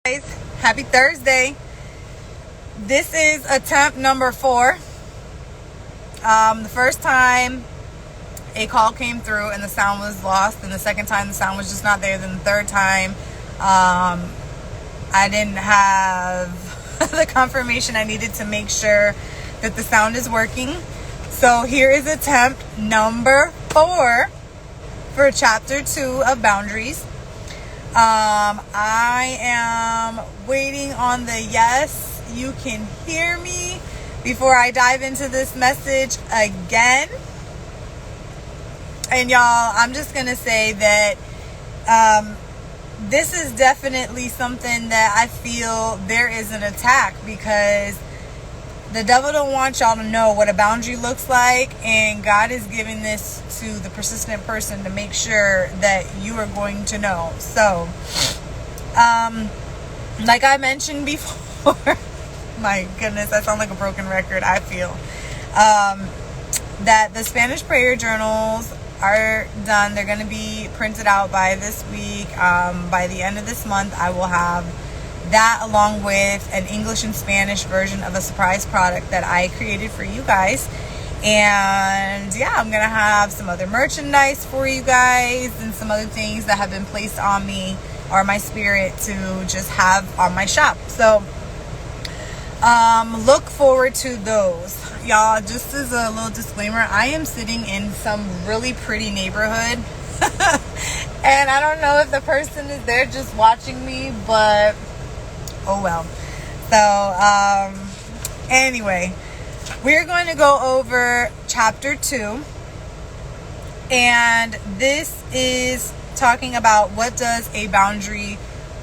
Guys, happy Thursday. This is attempt number 4. The first time a call came through and the sound was lost, and the second time the sound was just not there. Then the third time I didn't have the confirmation I needed to make sure that the sound is working. So here is attempt number 4 for chapter 2 of boundaries. I am waiting on the yes, you can hear me before I dive into this message again. And y'all, I'm just going to say that this is definitely something that I feel there is an attack, because the devil don't want y'all to know what a boundary looks like, and God is giving this to the persistent person to make sure that you are going to know. So, like I mentioned before, my goodness, I sound like a broken record, I feel, that the Spanish prayer journals are done. They're going to be printed out by this week. By the end of this month, I will have that, along with an English and Spanish version of a surprise product that I created for you guys. And yeah, I'm gonna have some other merchandise for you guys and some other things that have been placed on me or my spirit to just have on my shop. So look forward to those, y'all. Just as a little disclaimer, I am sitting in some really pretty neighborhood and I don't know if the person is there just watching me, but oh well. So anyway, we're going to go over chapter 2, and this is talking about what does a boundary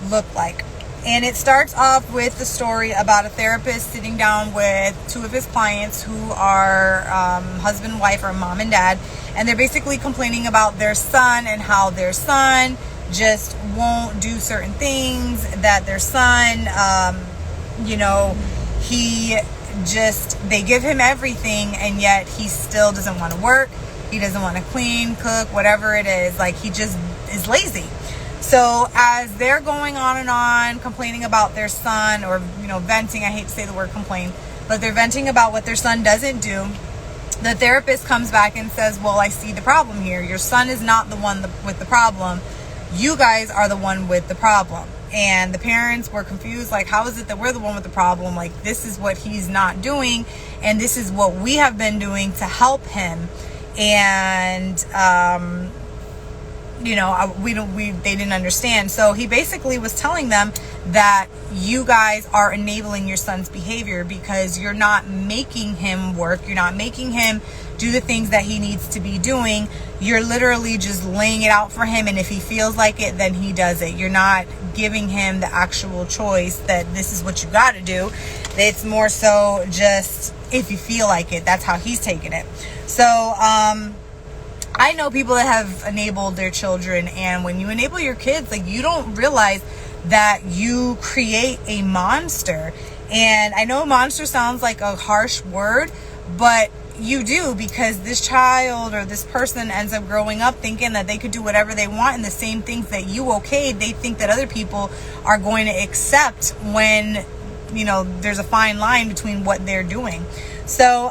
look like. And it starts off with the story about a therapist sitting down with 2 of his clients who are husband and wife, or mom and dad, and they're basically complaining about their son and how their son just won't do certain things, that their son, they give him everything, and yet he still doesn't want to work. He doesn't want to clean, cook, whatever it is. Like, he just is lazy. So as they're going on and on complaining about their son, or, venting, I hate to say the word complain, but they're venting about what their son doesn't do, the therapist comes back and says, well, I see the problem here. Your son is not the one with the problem. You guys are the one with the problem. And the parents were confused, like, how is it that we're the one with the problem? Like, this is what he's not doing, and this is what we have been doing to help him. And they didn't understand. So he basically was telling them that you guys are enabling your son's behavior, because you're not making him work. You're not making him do the things that he needs to be doing. You're literally just laying it out for him, and if he feels like it, then he does it. You're not giving him the actual choice that this is what you got to do. It's more so just if you feel like it. That's how he's taking it. So I know people that have enabled their children, and when you enable your kids, like, you don't realize that you create a monster. And I know monster sounds like a harsh word, but you do, because this child or this person ends up growing up thinking that they could do whatever they want, and the same things that you okayed, they think that other people are going to accept, when, there's a fine line between what they're doing. So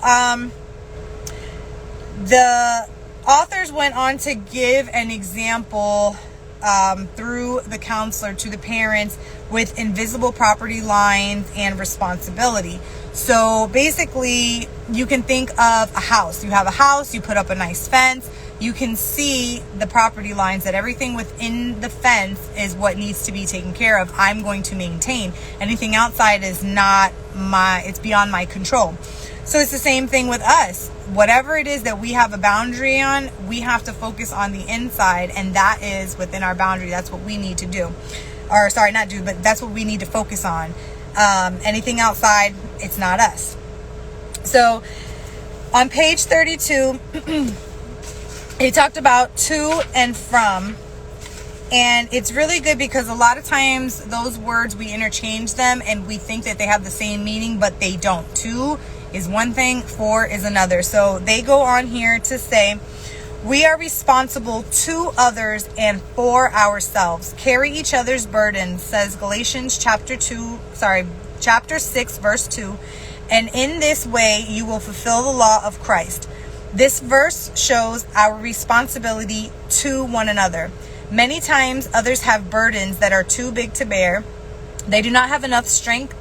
the authors went on to give an example through the counselor to the parents with invisible property lines and responsibility. So basically, you can think of a house. You have a house, you put up a nice fence, you can see the property lines, that everything within the fence is what needs to be taken care of. I'm going to maintain. Anything outside is it's beyond my control. So it's the same thing with us. Whatever it is that we have a boundary on, we have to focus on the inside, and that is within our boundary. That's what we need to do. Or sorry, not do, but that's what we need to focus on. Anything outside, it's not us. So on page 32, he talked about to and from. And it's really good, because a lot of times those words, we interchange them and we think that they have the same meaning, but they don't. To is one thing, for is another. So they go on here to say, We are responsible to others and for ourselves. Carry each other's burdens, says Galatians chapter 6, verse 2. And in this way, you will fulfill the law of Christ. This verse shows our responsibility to one another. Many times, others have burdens that are too big to bear. They do not have enough strength,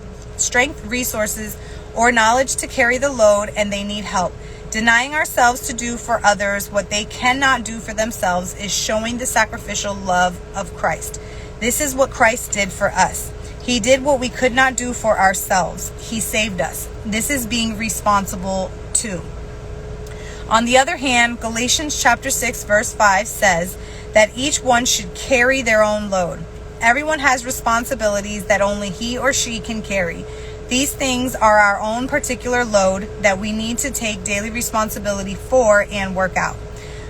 resources, or knowledge to carry the load, and they need help. Denying ourselves to do for others what they cannot do for themselves is showing the sacrificial love of Christ. This is what Christ did for us. He did what we could not do for ourselves. He saved us. This is being responsible too. On the other hand, Galatians chapter 6, verse 5 says that each one should carry their own load. Everyone has responsibilities that only he or she can carry. These things are our own particular load that we need to take daily responsibility for and work out.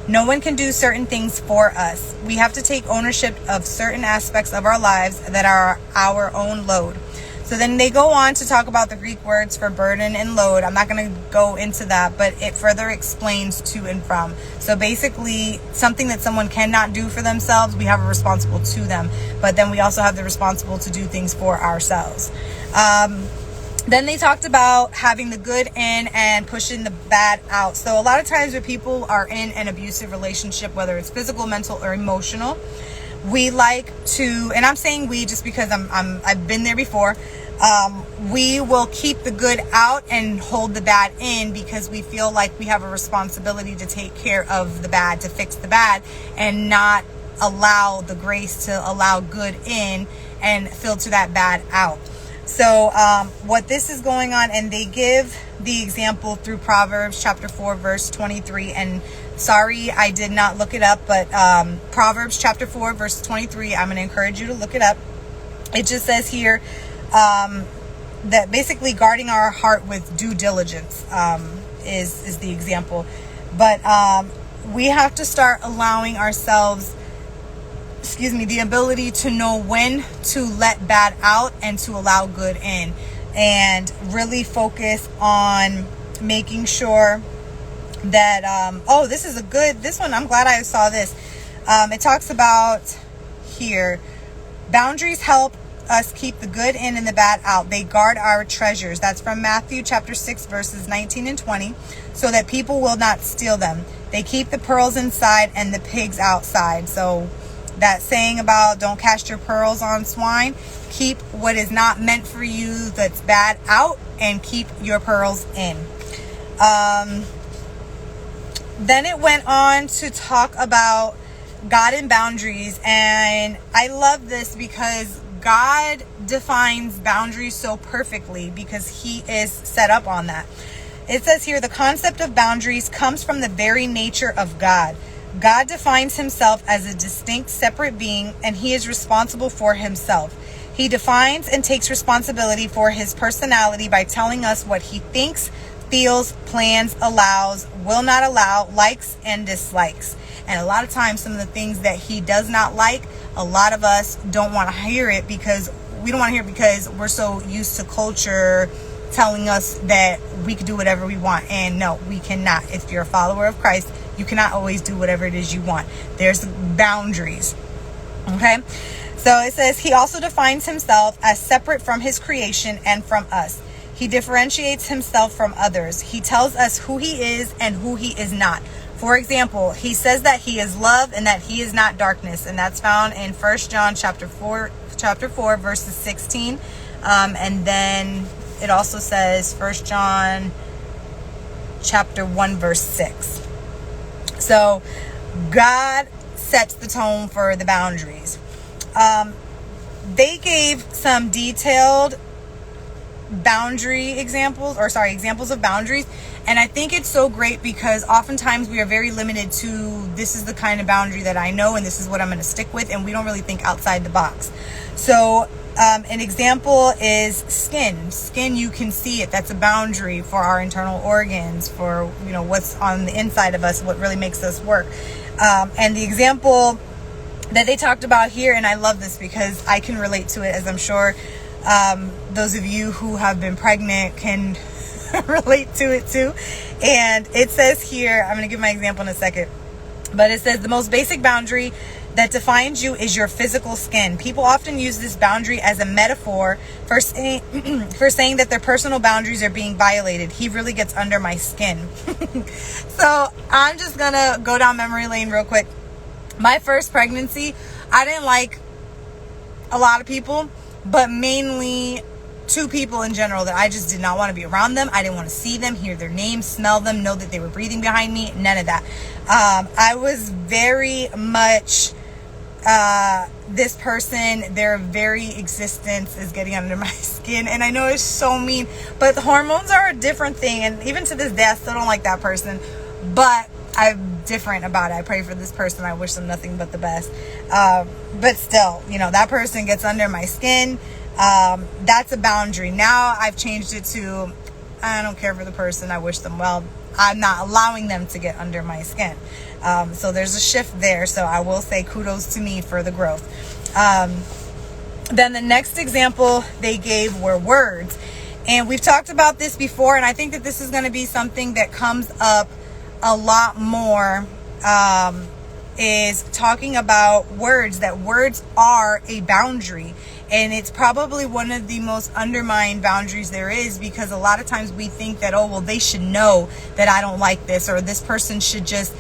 No one can do certain things for us. We have to take ownership of certain aspects of our lives that are our own load. So then they go on to talk about the Greek words for burden and load. I'm not going to go into that, but it further explains to and from. So basically, something that someone cannot do for themselves, we have a responsible to them. But then we also have the responsible to do things for ourselves. Then they talked about having the good in and pushing the bad out. So a lot of times when people are in an abusive relationship, whether it's physical, mental, or emotional, we like to, and I'm saying we just because I've been there before, we will keep the good out and hold the bad in because we feel like we have a responsibility to take care of the bad, to fix the bad, and not allow the grace to allow good in and filter that bad out. So what this is going on, and they give the example through Proverbs chapter 4, verse 23. And sorry, I did not look it up, but Proverbs chapter 4, verse 23, I'm going to encourage you to look it up. It just says here that basically guarding our heart with due diligence is the example. But we have to start allowing ourselves the ability to know when to let bad out and to allow good in, and really focus on making sure that, this one, I'm glad I saw this. It talks about here, boundaries help us keep the good in and the bad out. They guard our treasures. That's from Matthew chapter 6, verses 19 and 20, so that people will not steal them. They keep the pearls inside and the pigs outside. So that saying about don't cast your pearls on swine, keep what is not meant for you that's bad out and keep your pearls in. Then it went on to talk about God and boundaries, and I love this because God defines boundaries so perfectly because he is set up on that. It says here, the concept of boundaries comes from the very nature of God. God defines himself as a distinct, separate being, and he is responsible for himself. He defines and takes responsibility for his personality by telling us what he thinks, feels, plans, allows, will not allow, likes, and dislikes. And a lot of times, some of the things that he does not like, a lot of us don't want to hear it because we're so used to culture telling us that we can do whatever we want. And no, we cannot. If you're a follower of Christ, you cannot always do whatever it is you want. There's boundaries. Okay? So it says he also defines himself as separate from his creation and from us. He differentiates himself from others. He tells us who he is and who he is not. For example, he says that he is love and that he is not darkness. And that's found in 1 John chapter 4, verses 16. And then it also says 1 John chapter 1, verse 6. So God sets the tone for the boundaries. They gave some detailed examples of boundaries. And I think it's so great because oftentimes we are very limited to this is the kind of boundary that I know and this is what I'm going to stick with. And we don't really think outside the box. So an example is skin. Skin, you can see it. That's a boundary for our internal organs, for what's on the inside of us, what really makes us work. And the example that they talked about here, and I love this because I can relate to it, as I'm sure those of you who have been pregnant can relate to it too. And it says here, I'm going to give my example in a second. But it says the most basic boundary that defines you is your physical skin. People often use this boundary as a metaphor for saying, for saying that their personal boundaries are being violated. He really gets under my skin. So I'm just going to go down memory lane real quick. My first pregnancy, I didn't like a lot of people, but mainly 2 people in general that I just did not want to be around them. I didn't want to see them, hear their names, smell them, know that they were breathing behind me. None of that. I was very much this person, their very existence is getting under my skin. And I know it's so mean, but the hormones are a different thing. And even to this day, I still don't like that person. But I'm different about it. I pray for this person. I wish them nothing but the best. But still, that person gets under my skin. That's a boundary. Now I've changed it to, I don't care for the person. I wish them well. I'm not allowing them to get under my skin. So there's a shift there. So I will say kudos to me for the growth. Then the next example they gave were words. And we've talked about this before, and I think that this is going to be something that comes up a lot more, is talking about words, that words are a boundary. And it's probably one of the most undermined boundaries there is, because a lot of times we think that, oh, well, they should know that I don't like this, or this person should just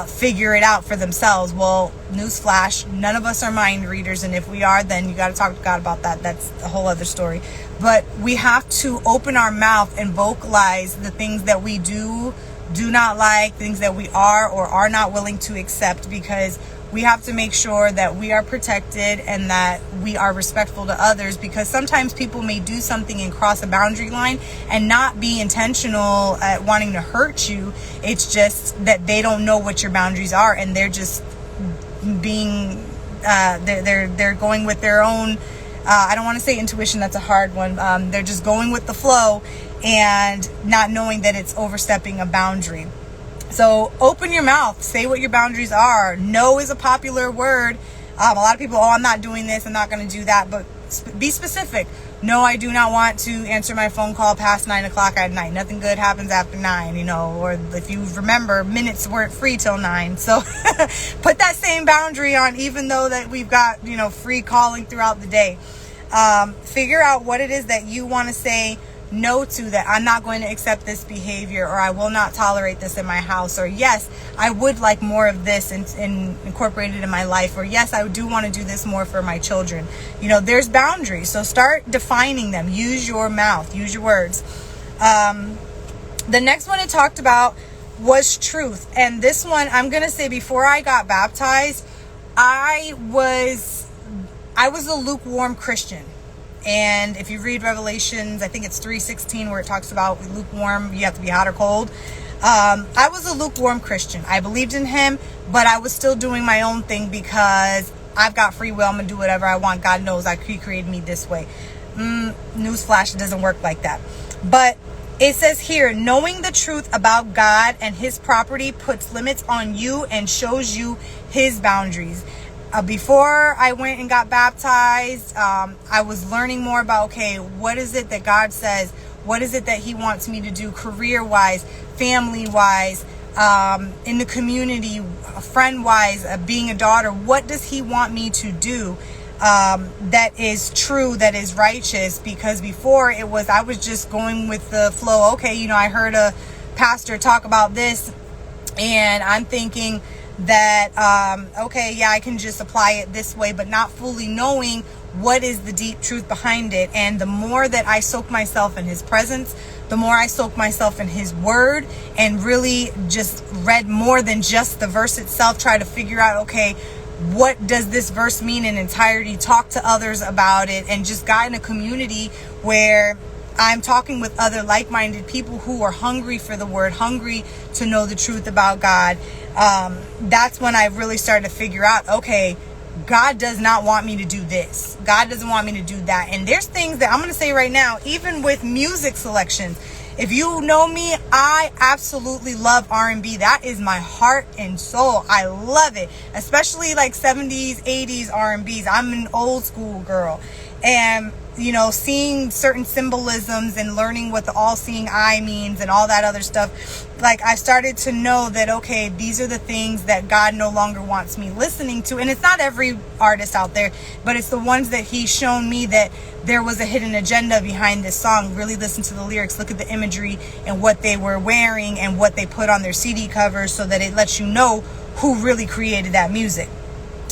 figure it out for themselves. Well, newsflash, none of us are mind readers. And if we are, then you got to talk to God about that. That's a whole other story. But we have to open our mouth and vocalize the things that we do not like, things that we are or are not willing to accept, because we have to make sure that we are protected and that we are respectful to others, because sometimes people may do something and cross a boundary line and not be intentional at wanting to hurt you. It's just that they don't know what your boundaries are, and they're just being they're going with their own I don't want to say intuition, that's a hard one. They're just going with the flow and not knowing that it's overstepping a boundary. So open your mouth, say what your boundaries are. No is a popular word. A lot of people, oh, I'm not doing this, I'm not going to do that, but be specific. No, I do not want to answer my phone call past 9 o'clock at night. Nothing good happens after 9, or if you remember, minutes weren't free till 9. So put that same boundary on, even though that we've got, free calling throughout the day. Figure out what it is that you want to say no to, that I'm not going to accept this behavior, or I will not tolerate this in my house, or yes, I would like more of this and incorporated in my life, or yes, I do want to do this more for my children. There's boundaries, so start defining them. Use your mouth, use your words. The next one it talked about was truth, and this one I'm gonna say, before I got baptized, I was a lukewarm Christian. And if you read Revelations, I think it's 3:16, where it talks about lukewarm, you have to be hot or cold. I was a lukewarm Christian. I believed in him, but I was still doing my own thing, because I've got free will. I'm going to do whatever I want. God knows he created me this way. Newsflash, it doesn't work like that. But it says here, knowing the truth about God and his property puts limits on you and shows you his boundaries. Before I went and got baptized, I was learning more about, okay, what is it that God says? What is it that he wants me to do career-wise, family-wise, in the community, friend-wise, being a daughter? What does he want me to do that is true, that is righteous? Because before I was just going with the flow. Okay, I heard a pastor talk about this, and I'm thinking that, okay, yeah, I can just apply it this way, but not fully knowing what is the deep truth behind it. And the more that I soak myself in his presence, the more I soak myself in his word, and really just read more than just the verse itself, try to figure out, okay, what does this verse mean in entirety, talk to others about it, and just got in a community where I'm talking with other like-minded people who are hungry for the word, hungry to know the truth about God. That's when I really started to figure out, okay, God does not want me to do this. God doesn't want me to do that. And there's things that I'm going to say right now, even with music selections. If you know me, I absolutely love R&B. That is my heart and soul. I love it, especially like 70s, 80s R&Bs. I'm an old school girl. And seeing certain symbolisms and learning what the all-seeing eye means and all that other stuff, like I started to know that, okay, these are the things that God no longer wants me listening to. And it's not every artist out there, but it's the ones that he's shown me that there was a hidden agenda behind this song. Really listen to the lyrics, look at the imagery and what they were wearing and what they put on their CD covers, so that it lets you know who really created that music.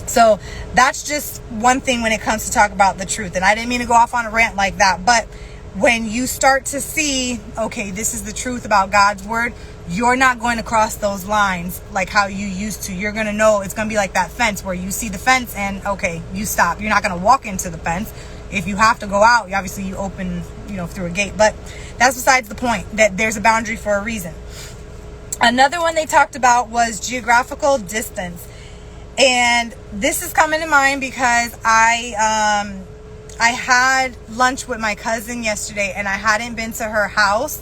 So that's just one thing when it comes to talk about the truth. And I didn't mean to go off on a rant like that, but when you start to see, okay, this is the truth about God's word, you're not going to cross those lines like how you used to. You're going to know it's going to be like that fence where you see the fence and, okay, you stop. You're not going to walk into the fence. If you have to go out, obviously you open, through a gate. But that's besides the point, that there's a boundary for a reason. Another one they talked about was geographical distance. And this is coming to mind because I had lunch with my cousin yesterday, and I hadn't been to her house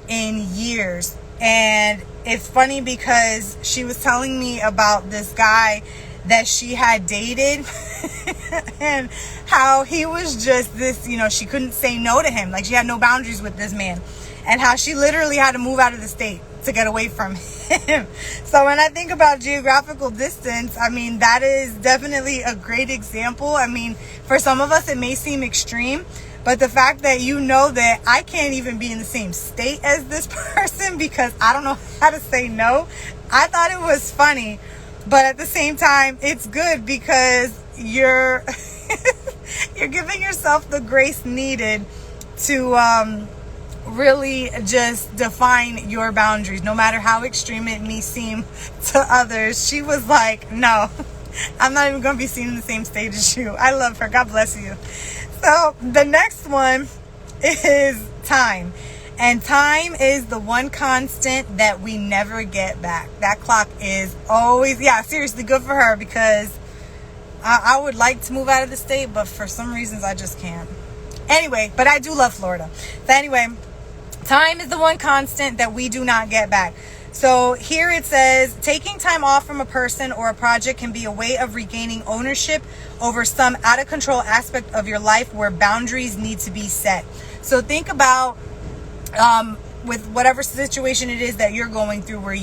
in years. And it's funny because she was telling me about this guy that she had dated and how he was just this, she couldn't say no to him. Like, she had no boundaries with this man, and how she literally had to move out of the state to get away from him. So when I think about geographical distance, I mean, that is definitely a great example. I mean, for some of us, it may seem extreme, but the fact that that I can't even be in the same state as this person because I don't know how to say no, I thought it was funny. But at the same time, it's good because you're you're giving yourself the grace needed to really just define your boundaries, no matter how extreme it may seem to others. She was like, no, I'm not even going to be seen in the same state as you. I love her. God bless you. So the next one is time. And time is the one constant that we never get back. That clock is always, seriously, good for her, because I would like to move out of the state, but for some reasons I just can't. Anyway, but I do love Florida. So anyway, time is the one constant that we do not get back. So here it says, taking time off from a person or a project can be a way of regaining ownership over some out of control aspect of your life where boundaries need to be set. So think about with whatever situation it is that you're going through, where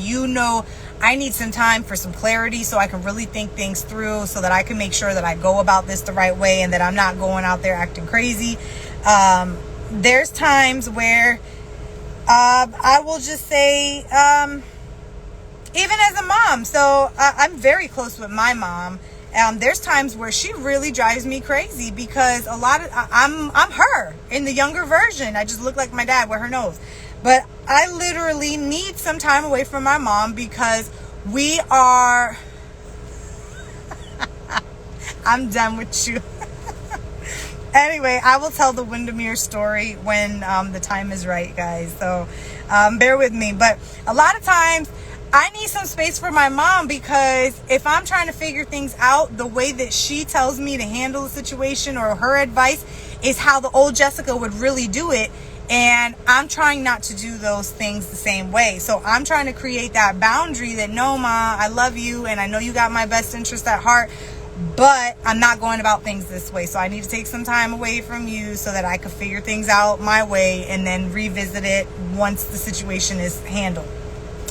I need some time for some clarity so I can really think things through, so that I can make sure that I go about this the right way and that I'm not going out there acting crazy. There's times where I will just say, even as a mom, so I'm very close with my mom. There's times where she really drives me crazy because I'm her in the younger version. I just look like my dad with her nose. But I literally need some time away from my mom because we are... I'm done with you. Anyway, I will tell the Windermere story when the time is right, guys. So bear with me. But a lot of times I need some space for my mom, because if I'm trying to figure things out, the way that she tells me to handle the situation, or her advice, is how the old Jessica would really do it. And I'm trying not to do those things the same way. So I'm trying to create that boundary that, no, Ma, I love you and I know you got my best interest at heart, but I'm not going about things this way. So I need to take some time away from you so that I can figure things out my way and then revisit it once the situation is handled.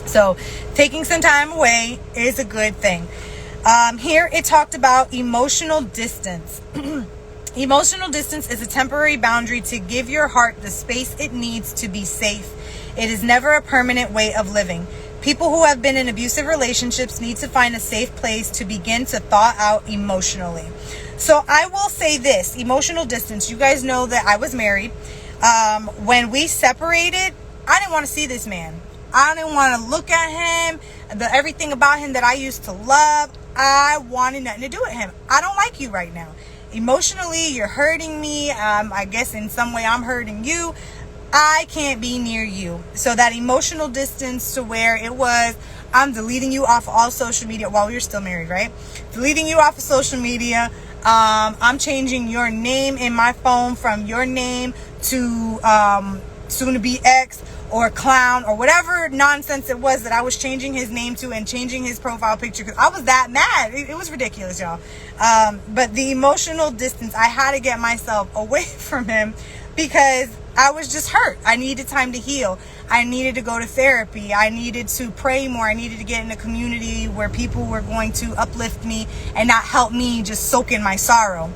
So taking some time away is a good thing. Here it talked about emotional distance. Emotional distance is a temporary boundary to give your heart the space it needs to be safe. It is never a permanent way of living. People who have been in abusive relationships need to find a safe place to begin to thaw out emotionally. So I will say this, emotional distance. You guys know that I was married. When we separated, I didn't want to see this man. I didn't want to look at him. Everything about him that I used to love, I wanted nothing to do with him. I don't like you right now. Emotionally, you're hurting me. I guess in some way I'm hurting you. I can't be near you. So that emotional distance to where it was, I'm deleting you off all social media while we were still married, right? Deleting you off of social media. I'm changing your name in my phone from your name to soon to be ex or clown or whatever nonsense it was that I was changing his name to and changing his profile picture, because I was that mad. It was ridiculous, y'all. But the emotional distance, I had to get myself away from him because I was just hurt. I needed time to heal. I needed to go to therapy. I needed to pray more. I needed to get in a community where people were going to uplift me and not help me just soak in my sorrow.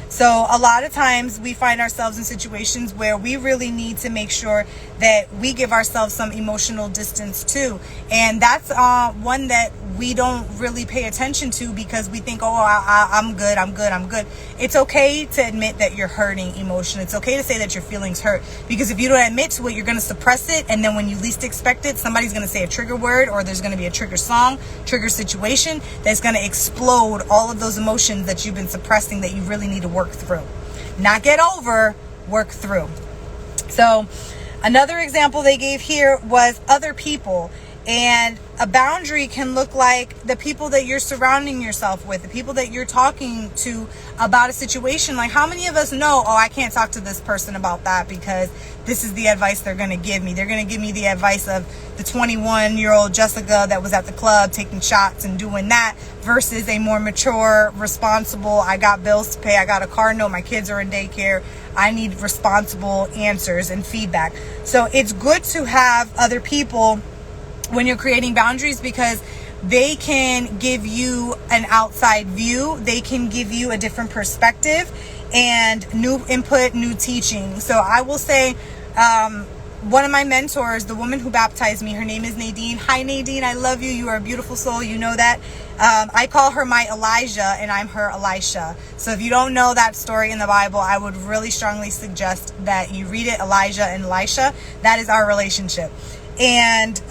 So a lot of times we find ourselves in situations where we really need to make sure that we give ourselves some emotional distance too. And that's one that we don't really pay attention to because we think, I'm good. It's okay to admit that you're hurting emotionally. It's okay to say that your feelings hurt, because if you don't admit to it, you're going to suppress it. And then when you least expect it, somebody's going to say a trigger word, or there's going to be a trigger song, trigger situation that's going to explode all of those emotions that you've been suppressing that you really need to work through. Not get over, work through. So another example they gave here was other people. And a boundary can look like the people that you're surrounding yourself with, the people that you're talking to about a situation. Like, how many of us know, I can't talk to this person about that because this is the advice they're going to give me. They're going to give me the advice of the 21-year-old Jessica that was at the club taking shots and doing that, versus a more mature, responsible, I got bills to pay, I got a car note, my kids are in daycare, I need responsible answers and feedback. So it's good to have other people when you're creating boundaries, because they can give you an outside view. They can give you a different perspective and new input, new teaching. So I will say, one of my mentors, the woman who baptized me, her name is Nadine. Hi, Nadine. I love you. You are a beautiful soul. You know that. I call her my Elijah, and I'm her Elisha. So if you don't know that story in the Bible, I would really strongly suggest that you read it, Elijah and Elisha. That is our relationship. And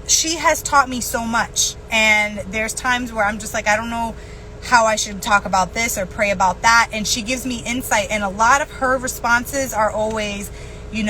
she has taught me so much. And there's times where I'm just like, I don't know how I should talk about this or pray about that. And she gives me insight. And a lot of her responses are always, you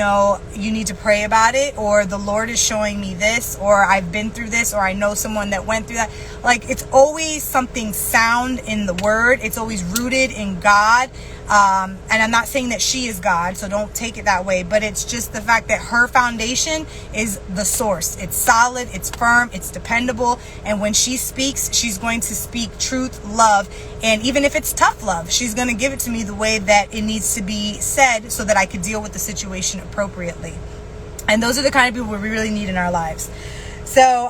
need to pray about it, or the Lord is showing me this, or I've been through this, or I know someone that went through that. Like, it's always something sound in the word. It's always rooted in God. And I'm not saying that she is God, so don't take it that way, but it's just the fact that her foundation is the source. It's solid, it's firm, it's dependable. And when she speaks, she's going to speak truth, love. And even if it's tough love, she's going to give it to me the way that it needs to be said so that I could deal with the situation appropriately. And those are the kind of people we really need in our lives. So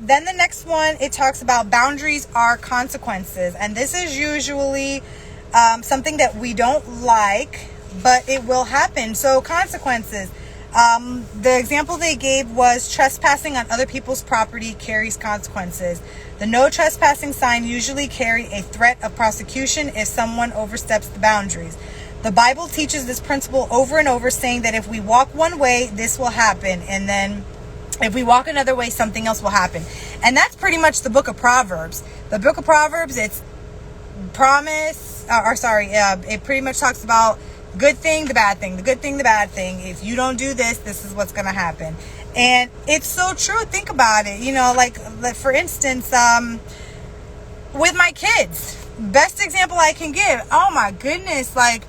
then the next one, it talks about boundaries are consequences. And this is usually something that we don't like, but it will happen. So consequences. The example they gave was trespassing on other people's property carries consequences. The no trespassing sign usually carry a threat of prosecution if someone oversteps the boundaries. The Bible teaches this principle over and over, saying that if we walk one way, this will happen. And then if we walk another way, something else will happen. And that's pretty much the book of Proverbs. The book of Proverbs, it's it pretty much talks about good thing, the bad thing, the good thing, the bad thing. If you don't do this, this is what's going to happen. And it's so true. Think about it. Like for instance, with my kids, best example I can give. Oh my goodness. Like,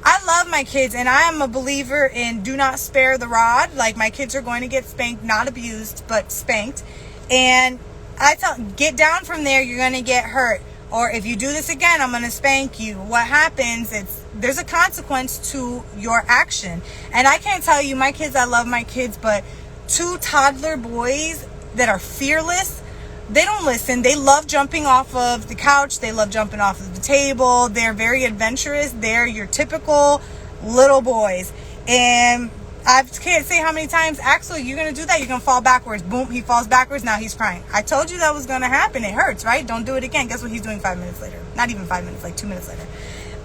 I love my kids, and I am a believer in do not spare the rod. Like, my kids are going to get spanked, not abused, but spanked. And I tell them, get down from there, you're going to get hurt. Or if you do this again, I'm going to spank you. What happens, there's a consequence to your action. And I can't tell you, my kids, I love my kids, but 2 toddler boys that are fearless, they don't listen. They love jumping off of the couch. They love jumping off of the table. They're very adventurous. They're your typical little boys. And I can't say how many times, Axel, you're going to do that. You're going to fall backwards. Boom, he falls backwards. Now he's crying. I told you that was going to happen. It hurts, right? Don't do it again. Guess what he's doing 5 minutes later? Not even 5 minutes, like 2 minutes later.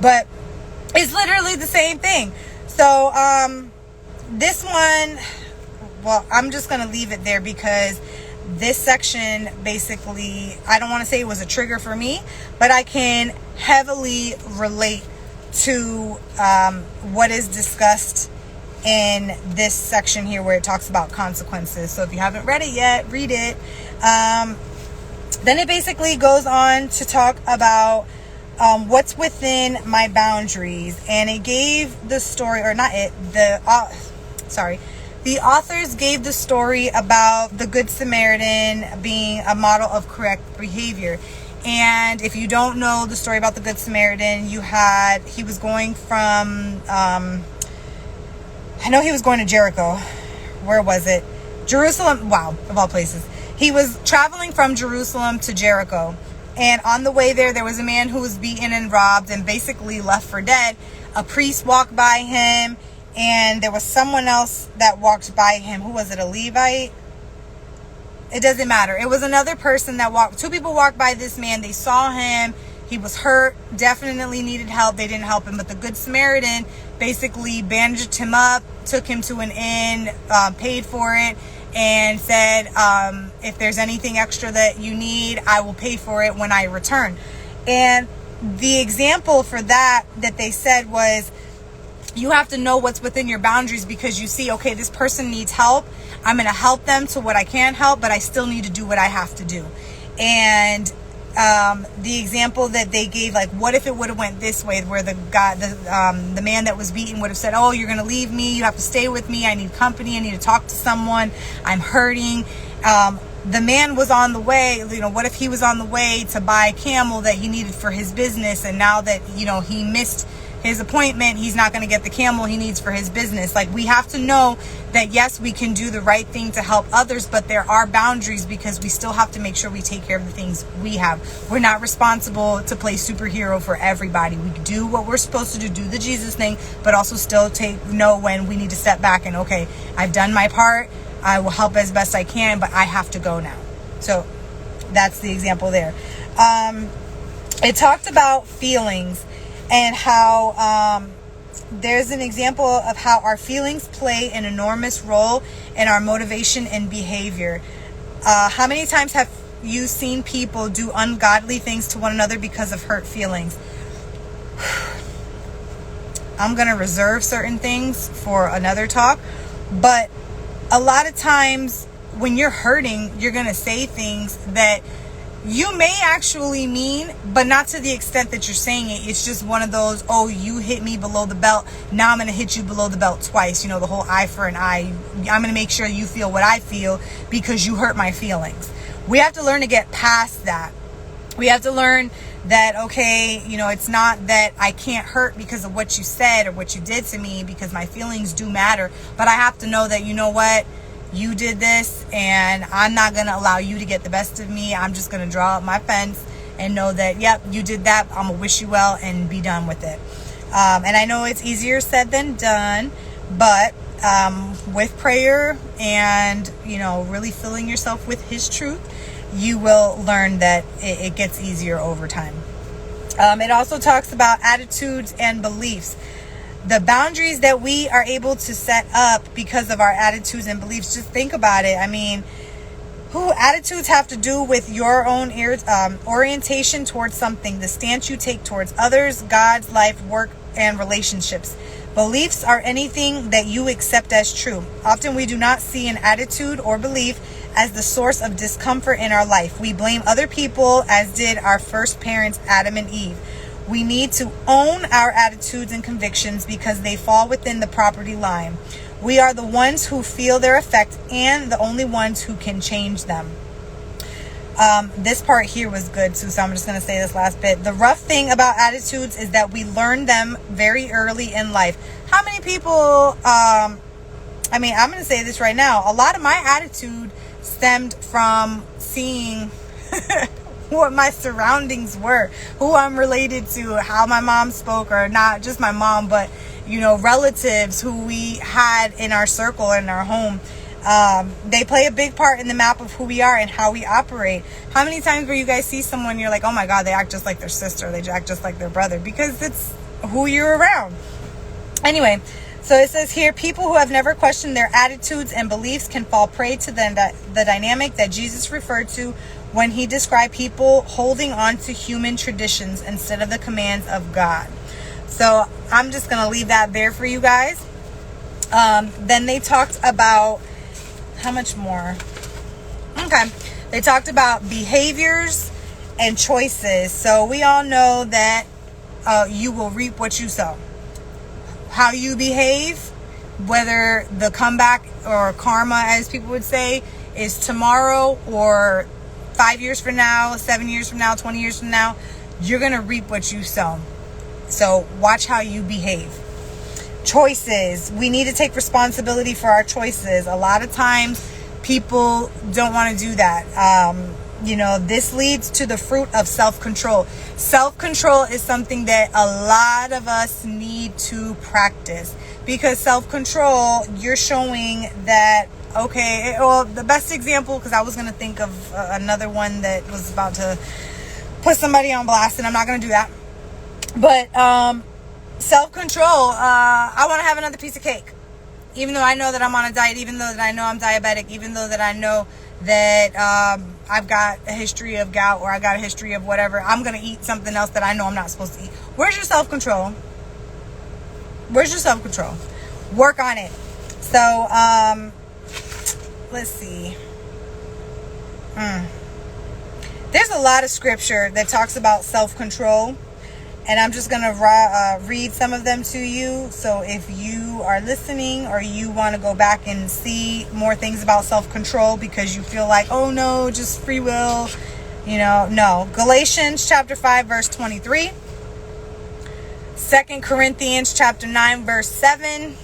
But it's literally the same thing. So this one, well, I'm just going to leave it there because this section basically, I don't want to say it was a trigger for me, but I can heavily relate to what is discussed in this section here where it talks about consequences. So if you haven't read it yet, read it. Then it basically goes on to talk about what's within my boundaries. And it gave the story, or not it, the authors gave the story about the Good Samaritan being a model of correct behavior. And if you don't know the story about the Good Samaritan, he was going from, I know he was going to Jericho. Where was it? Jerusalem. Wow, of all places. He was traveling from Jerusalem to Jericho. And on the way there was a man who was beaten and robbed and basically left for dead. A priest walked by him, and there was someone else that walked by him. Who was it? A Levite? It doesn't matter. It was another person that walked. Two people walked by this man. They saw him. He was hurt, definitely needed help. They didn't help him. But the Good Samaritan basically bandaged him up, took him to an inn, paid for it, and said, if there's anything extra that you need, I will pay for it when I return. And the example for that they said was, you have to know what's within your boundaries, because you see, okay, this person needs help. I'm going to help them to what I can help, but I still need to do what I have to do. And the example that they gave, like, what if it would have went this way, where the man that was beaten would have said, oh, you're going to leave me, you have to stay with me, I need company, I need to talk to someone, I'm hurting. The man was on the way, what if he was on the way to buy a camel that he needed for his business, and now that, he missed his appointment, he's not going to get the camel he needs for his business. Like, we have to know that, yes, we can do the right thing to help others, but there are boundaries, because we still have to make sure we take care of the things we have. We're not responsible to play superhero for everybody. We do what we're supposed to do the Jesus thing, but also still know when we need to step back and, okay, I've done my part, I will help as best I can, but I have to go now. So that's the example there. It talked about feelings, and how there's an example of how our feelings play an enormous role in our motivation and behavior. How many times have you seen people do ungodly things to one another because of hurt feelings? I'm going to reserve certain things for another talk, but a lot of times when you're hurting, you're going to say things that you may actually mean, but not to the extent that you're saying it. It's just one of those, oh, you hit me below the belt, now I'm going to hit you below the belt twice. The whole eye for an eye. I'm going to make sure you feel what I feel because you hurt my feelings. We have to learn to get past that. We have to learn that, okay, it's not that I can't hurt because of what you said or what you did to me, because my feelings do matter. But I have to know that, what? You did this, and I'm not going to allow you to get the best of me. I'm just going to draw up my fence and know that, yep, you did that. I'm going to wish you well and be done with it. And I know it's easier said than done, but with prayer and, really filling yourself with His truth, you will learn that it gets easier over time. It also talks about attitudes and beliefs. The boundaries that we are able to set up because of our attitudes and beliefs. Just think about it. I mean, attitudes have to do with your own orientation towards something, the stance you take towards others, God's life, work, and relationships. Beliefs are anything that you accept as true. Often we do not see an attitude or belief as the source of discomfort in our life. We blame other people, as did our first parents, Adam and Eve. We need to own our attitudes and convictions because they fall within the property line. We are the ones who feel their effect and the only ones who can change them. This part here was good too, so I'm just going to say this last bit. The rough thing about attitudes is that we learn them very early in life. How many people, I'm going to say this right now. A lot of my attitude stemmed from seeing what my surroundings were, who I'm related to, how my mom spoke, or not just my mom, but, relatives who we had in our circle, in our home. They play a big part in the map of who we are and how we operate. How many times where you guys see someone, you're like, oh my God, they act just like their sister, they act just like their brother, because it's who you're around. Anyway, so it says here, people who have never questioned their attitudes and beliefs can fall prey to the dynamic that Jesus referred to when he described people holding on to human traditions instead of the commands of God. So I'm just going to leave that there for you guys. Then they talked about, how much more? Okay. They talked about behaviors and choices. So we all know that you will reap what you sow. How you behave, whether the comeback or karma, as people would say, is tomorrow or 5 years from now, 7 years from now, 20 years from now, you're going to reap what you sow. So watch how you behave. Choices. We need to take responsibility for our choices. A lot of times people don't want to do that. This leads to the fruit of self-control. Self-control is something that a lot of us need to practice, because self-control, you're showing that, okay, well, the best example, because I was going to think of another one that was about to put somebody on blast, and I'm not going to do that. But self-control, I want to have another piece of cake. Even though I know that I'm on a diet, even though that I know I'm diabetic, even though that I know that I've got a history of gout, or I got a history of whatever, I'm going to eat something else that I know I'm not supposed to eat. Where's your self-control? Where's your self-control? Work on it. So, let's see. There's a lot of scripture that talks about self-control, and I'm just going to read some of them to you. So if you are listening, or you want to go back and see more things about self-control because you feel like, oh no, just free will, no. Galatians chapter 5, verse 23. 2 Corinthians chapter 9, verse 7.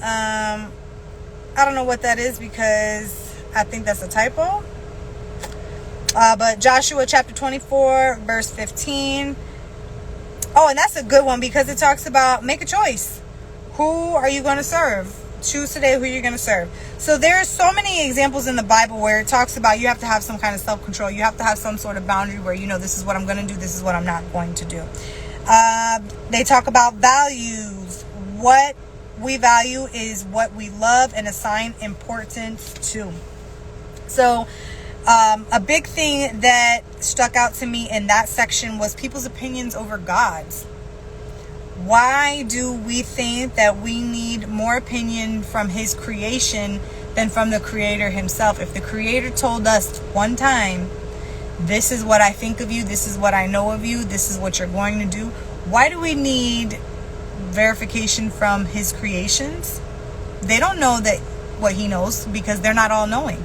I don't know what that is, because I think that's a typo. But Joshua chapter 24, verse 15. Oh, and that's a good one, because it talks about make a choice. Who are you going to serve? Choose today who you're going to serve. So there are so many examples in the Bible where it talks about you have to have some kind of self-control. You have to have some sort of boundary where this is what I'm going to do, this is what I'm not going to do. They talk about values. What we value is what we love and assign importance to. So a big thing that stuck out to me in that section was people's opinions over God's. Why do we think that we need more opinion from his creation than from the Creator himself? If the Creator told us one time, this is what I think of you, this is what I know of you, this is what you're going to do, why do we need verification from his creations? They don't know that what he knows, because they're not all knowing.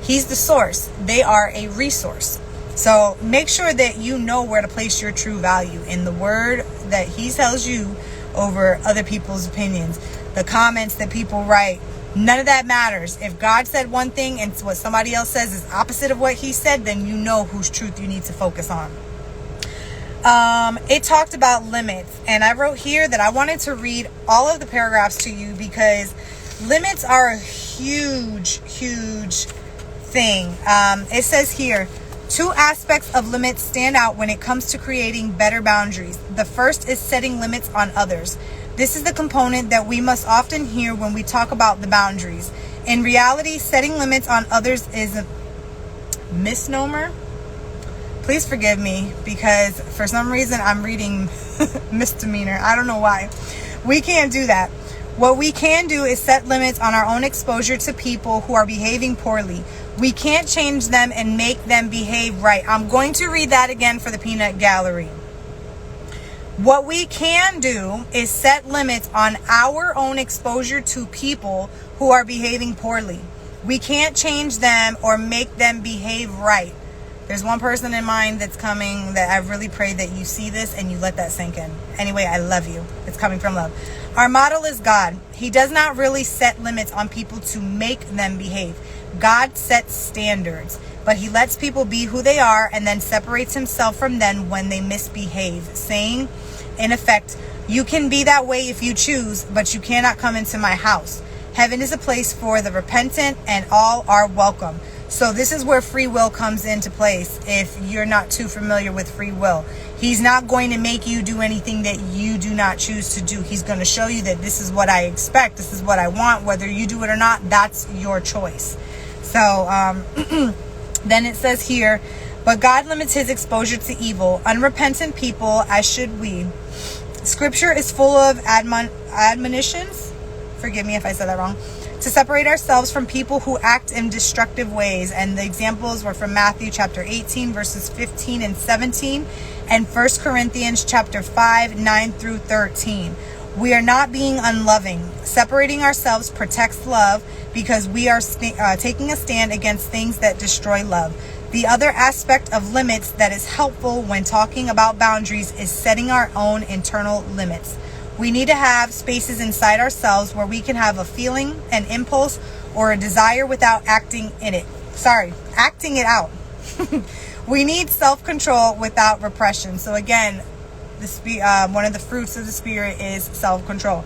He's the source. They are a resource. So make sure that you know where to place your true value in the word that he tells you over other people's opinions. The comments that people write, none of that matters. If God said one thing and what somebody else says is opposite of what he said, then you know whose truth you need to focus on. It talked about limits, and I wrote here that I wanted to read all of the paragraphs to you, because limits are a huge thing. It says here, 2 aspects of limits stand out when it comes to creating better boundaries. The first is setting limits on others. This is the component that we must often hear when we talk about the boundaries. In reality, setting limits on others is a misnomer. Please forgive me, because for some reason I'm reading misdemeanor. I don't know why. We can't do that. What we can do is set limits on our own exposure to people who are behaving poorly. We can't change them and make them behave right. I'm going to read that again for the peanut gallery. What we can do is set limits on our own exposure to people who are behaving poorly. We can't change them or make them behave right. There's one person in mind that's coming that I really pray that you see this and you let that sink in. Anyway, I love you. It's coming from love. Our model is God. He does not really set limits on people to make them behave. God sets standards, but he lets people be who they are and then separates himself from them when they misbehave, saying, in effect, you can be that way if you choose, but you cannot come into my house. Heaven is a place for the repentant, and all are welcome. So this is where free will comes into place. If you're not too familiar with free will, he's not going to make you do anything that you do not choose to do. He's going to show you that this is what I expect, this is what I want. Whether you do it or not, that's your choice. So then it says here, but God limits his exposure to evil, unrepentant people, as should we. Scripture is full of admonitions, forgive me if I said that wrong, to separate ourselves from people who act in destructive ways. And the examples were from Matthew chapter 18, verses 15 and 17, and 1 Corinthians chapter 5, 9 through 13. We are not being unloving. Separating ourselves protects love because we are taking a stand against things that destroy love. The other aspect of limits that is helpful when talking about boundaries is setting our own internal limits. We need to have spaces inside ourselves where we can have a feeling, an impulse, or a desire without acting it out. We need self-control without repression. So again, one of the fruits of the Spirit is self-control.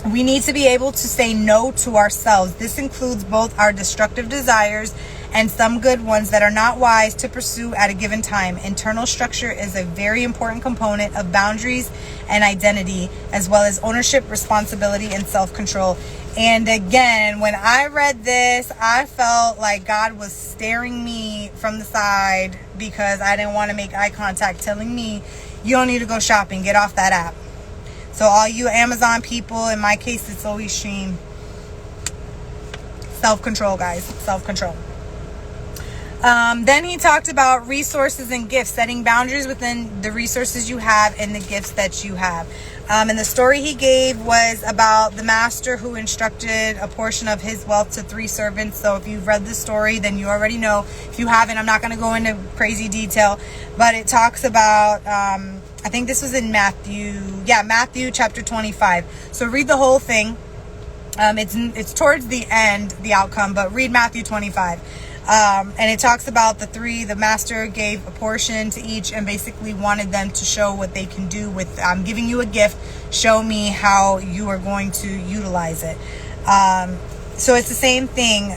We need to be able to say no to ourselves. This includes both our destructive desires and some good ones that are not wise to pursue at a given time. Internal structure is a very important component of boundaries and identity, as well as ownership, responsibility, and self-control. And again, when I read this, I felt like God was staring me from the side because I didn't want to make eye contact, telling me, you don't need to go shopping, get off that app. So all you Amazon people, in my case, it's always Shein. Self-control, guys, self-control. Then he talked about resources and gifts, setting boundaries within the resources you have and the gifts that you have. And the story he gave was about the master who instructed a portion of his wealth to 3 servants. So if you've read the story, then you already know. If you haven't, I'm not going to go into crazy detail, but it talks about, I think this was in Matthew chapter 25. So read the whole thing. It's towards the end, the outcome, but read Matthew 25. And it talks about the master gave a portion to each and basically wanted them to show what they can do with, I'm giving you a gift, show me how you are going to utilize it. So it's the same thing.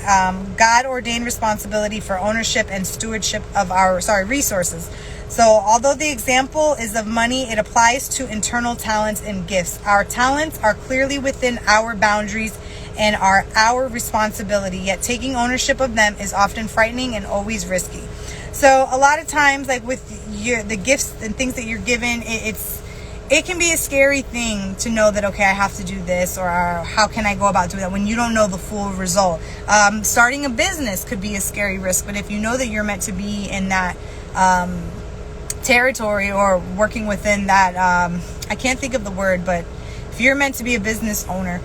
God ordained responsibility for ownership and stewardship of our resources. So although the example is of money, it applies to internal talents and gifts. Our talents are clearly within our boundaries and are our responsibility, yet taking ownership of them is often frightening and always risky. So a lot of times, like with the gifts and things that you're given, it can be a scary thing to know that, okay, I have to do this, or how can I go about doing that when you don't know the full result. Starting a business could be a scary risk, but if you know that you're meant to be in that territory or working within that, I can't think of the word, but if you're meant to be a business owner,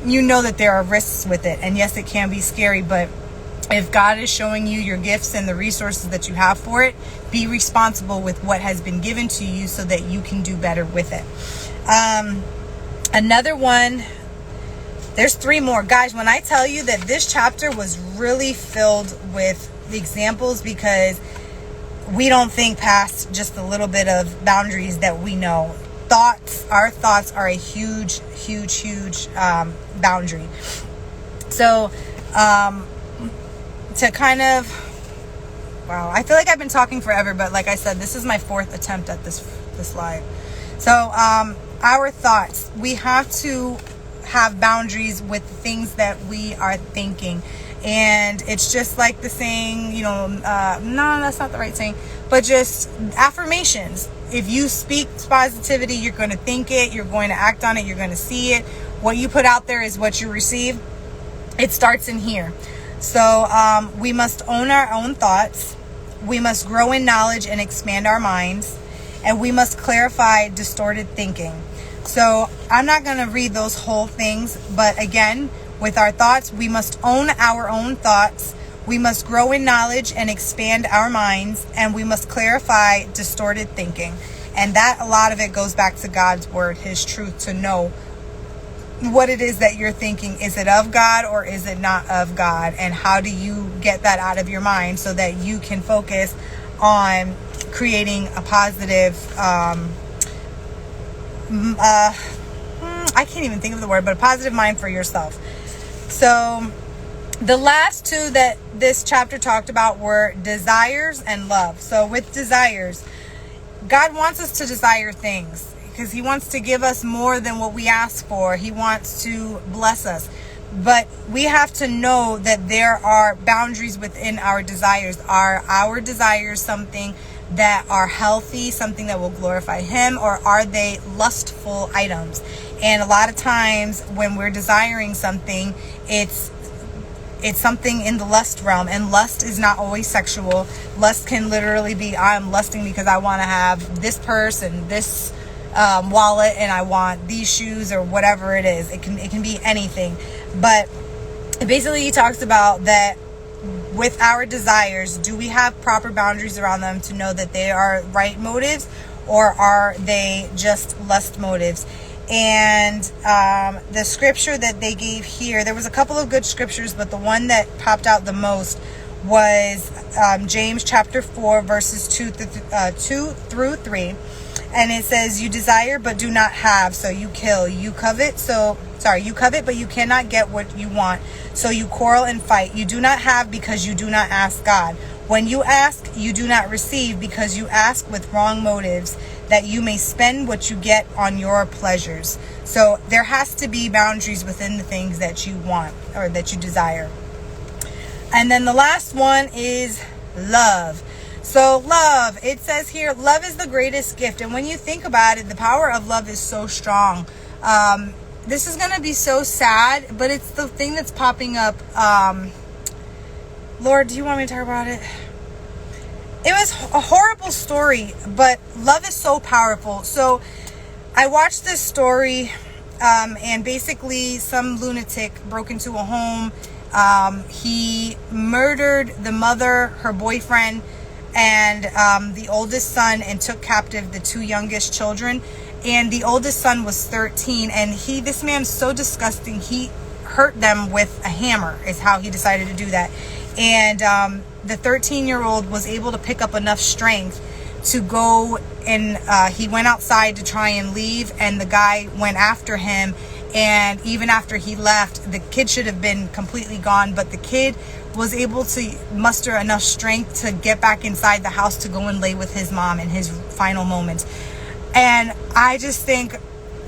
you know that there are risks with it. And yes, it can be scary, but if God is showing you your gifts and the resources that you have for it, be responsible with what has been given to you so that you can do better with it. Another one, there's 3 more. Guys, when I tell you that this chapter was really filled with the examples, because we don't think past just a little bit of boundaries that we know. Our thoughts are a huge boundary. So to kind of, wow, I feel like I've been talking forever, but like I said, this is my 4th attempt at this live. So our thoughts, we have to have boundaries with things that we are thinking. And it's just like the saying, no, that's not the right saying, but just affirmations. If you speak positivity, you're going to think it, you're going to act on it, you're going to see it. What you put out there is what you receive. It starts in here. So we must own our own thoughts. We must grow in knowledge and expand our minds. And we must clarify distorted thinking. So I'm not going to read those whole things, but again, with our thoughts, we must own our own thoughts. We must grow in knowledge and expand our minds, and we must clarify distorted thinking. And that, a lot of it goes back to God's word, his truth, to know what it is that you're thinking. Is it of God or is it not of God? And how do you get that out of your mind so that you can focus on creating a positive, I can't even think of the word, but a positive mind for yourself. So the last 2 that this chapter talked about were desires and love. So with desires, God wants us to desire things because he wants to give us more than what we ask for. He wants to bless us. But we have to know that there are boundaries within our desires. Are our desires something that are healthy, something that will glorify him, or are they lustful items? And a lot of times when we're desiring something, it's something in the lust realm, and lust is not always sexual. Lust can literally be, I'm lusting because I want to have this purse and this wallet, and I want these shoes, or whatever it is. It can be anything. But basically he talks about that with our desires, do we have proper boundaries around them to know that they are right motives, or are they just lust motives? And the scripture that they gave here, there was a couple of good scriptures, but the one that popped out the most was James chapter 4 verses 2 through 3. And it says, you desire but do not have, so you kill. You covet but you cannot get what you want, so you quarrel and fight. You do not have because you do not ask God. When you ask, you do not receive, because you ask with wrong motives, that you may spend what you get on your pleasures. So there has to be boundaries within the things that you want or that you desire. And then the last one is love. So love, it says here, love is the greatest gift. And when you think about it, the power of love is so strong. This is going to be so sad, but it's the thing that's popping up. Lord, do you want me to talk about it? It was a horrible story, but love is so powerful. So I watched this story, and basically some lunatic broke into a home. He murdered the mother, her boyfriend, and the oldest son, and took captive the two youngest children. And the oldest son was 13, and this man's so disgusting, he hurt them with a hammer, is how he decided to do that. And the 13-year-old was able to pick up enough strength to go, and he went outside to try and leave, and the guy went after him. And even after he left, the kid should have been completely gone, but the kid was able to muster enough strength to get back inside the house to go and lay with his mom in his final moments. And I just think,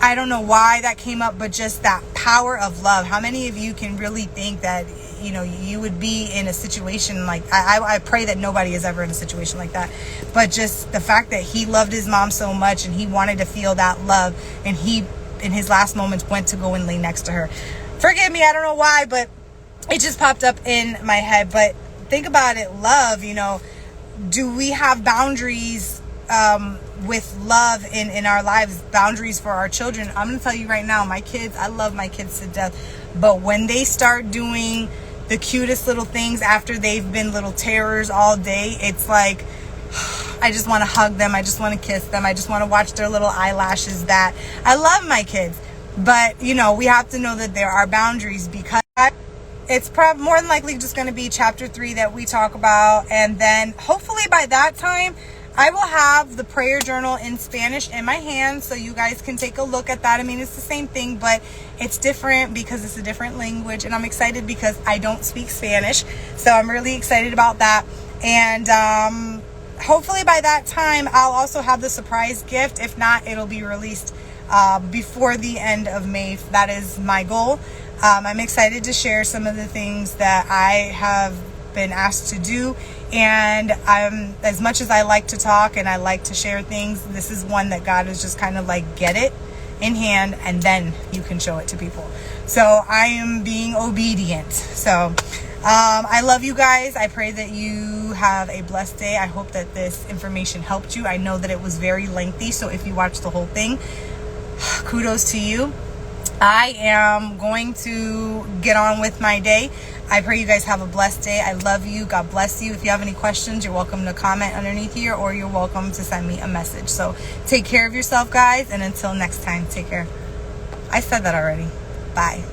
I don't know why that came up, but just that power of love. How many of you can really think that, you know, you would be in a situation like, I pray that nobody is ever in a situation like that, but just the fact that he loved his mom so much and he wanted to feel that love, and he, in his last moments, went to go and lay next to her. Forgive me, I don't know why, but it just popped up in my head. But think about it, love, you know, do we have boundaries with love in our lives, boundaries for our children? I'm going to tell you right now, my kids, I love my kids to death, but when they start doing the cutest little things after they've been little terrors all day, it's like, I just want to hug them, I just want to kiss them, I just want to watch their little eyelashes. That I love my kids, but you know, we have to know that there are boundaries, because it's probably more than likely just going to be chapter 3 that we talk about. And then hopefully by that time I will have the prayer journal in Spanish in my hand, so you guys can take a look at that. I mean, it's the same thing, but it's different because it's a different language, and I'm excited because I don't speak Spanish, so I'm really excited about that. And hopefully by that time I'll also have the surprise gift. If not, it'll be released before the end of May. That is my goal. I'm excited to share some of the things that I have been asked to do, and as much as I like to talk and I like to share things, this is one that God is just kind of like, get it in hand and then you can show it to people. So I am being obedient. So I love you guys. I pray that you have a blessed day. I hope that this information helped you. I know that it was very lengthy, so if you watched the whole thing, kudos to you. I am going to get on with my day. I pray you guys have a blessed day. I love you. God bless you. If you have any questions, you're welcome to comment underneath here, or you're welcome to send me a message. So take care of yourself, guys, and until next time, take care. I said that already. Bye.